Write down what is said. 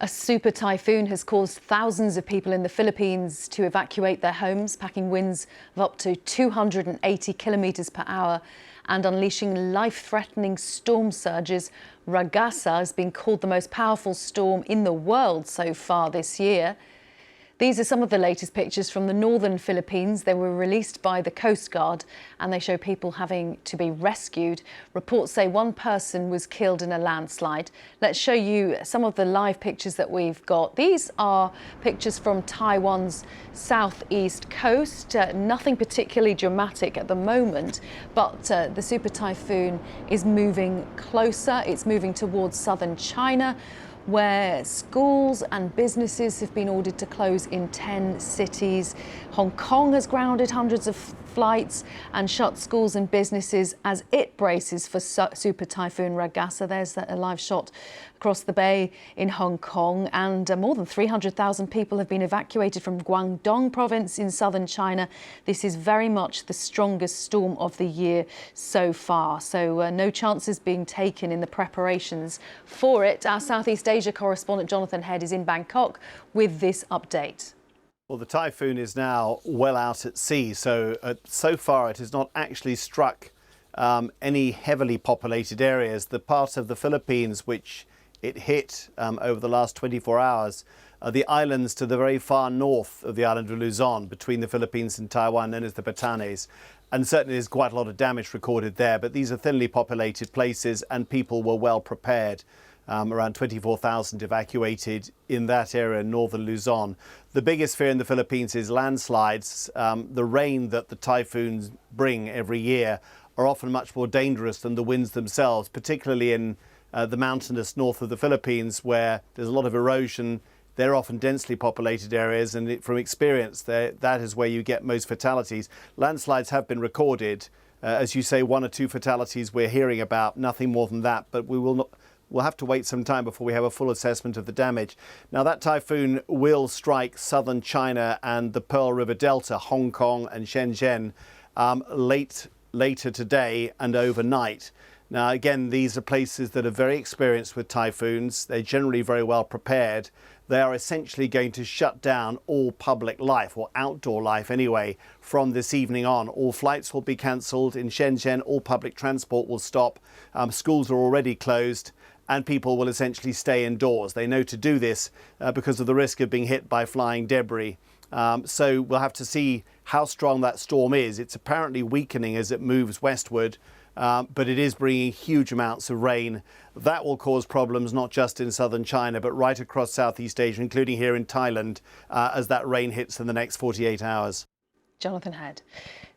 A super typhoon has caused thousands of people in the Philippines to evacuate their homes, packing winds of up to 280 kilometres per hour and unleashing life-threatening storm surges. Ragasa has been called the most powerful storm in the world so far this year. These are some of the latest pictures from the northern Philippines. They were released by the Coast Guard and they show people having to be rescued. Reports say one person was killed in a landslide. Let's show you some of the live pictures that we've got. These are pictures from Taiwan's southeast coast. Nothing particularly dramatic at the moment, but the super typhoon is moving closer. It's moving towards southern China, where schools and businesses have been ordered to close in 10 cities. Hong Kong has grounded hundreds of flights and shut schools and businesses as it braces for Super Typhoon Ragasa. There's a live shot across the bay in Hong Kong, and more than 300,000 people have been evacuated from Guangdong province in southern China. This is very much the strongest storm of the year so far, so no chances being taken in the preparations for it. Our Southeast Asia correspondent Jonathan Head is in Bangkok with this update. Well, the typhoon is now well out at sea, so far it has not actually struck any heavily populated areas. The part of the Philippines which it hit over the last 24 hours are the islands to the very far north of the island of Luzon, between the Philippines and Taiwan, known as the Batanes. And certainly there's quite a lot of damage recorded there, but these are thinly populated places and people were well prepared. Around 24,000 evacuated in that area, northern Luzon. The biggest fear in the Philippines is landslides. The rain that the typhoons bring every year are often much more dangerous than the winds themselves, particularly in the mountainous north of the Philippines, where there's a lot of erosion. They're often densely populated areas, and from experience, that is where you get most fatalities. Landslides have been recorded. As you say, 1 or 2 fatalities we're hearing about, nothing more than that, but we'll have to wait some time before we have a full assessment of the damage. Now, that typhoon will strike southern China and the Pearl River Delta, Hong Kong and Shenzhen later today and overnight. Now, again, these are places that are very experienced with typhoons. They're generally very well prepared. They are essentially going to shut down all public life, or outdoor life anyway, from this evening on. All flights will be cancelled. In Shenzhen, all public transport will stop. Schools are already closed, and people will essentially stay indoors. They know to do this because of the risk of being hit by flying debris. So we'll have to see how strong that storm is. It's apparently weakening as it moves westward, but it is bringing huge amounts of rain. That will cause problems not just in southern China, but right across Southeast Asia, including here in Thailand, as that rain hits in the next 48 hours. Jonathan Head.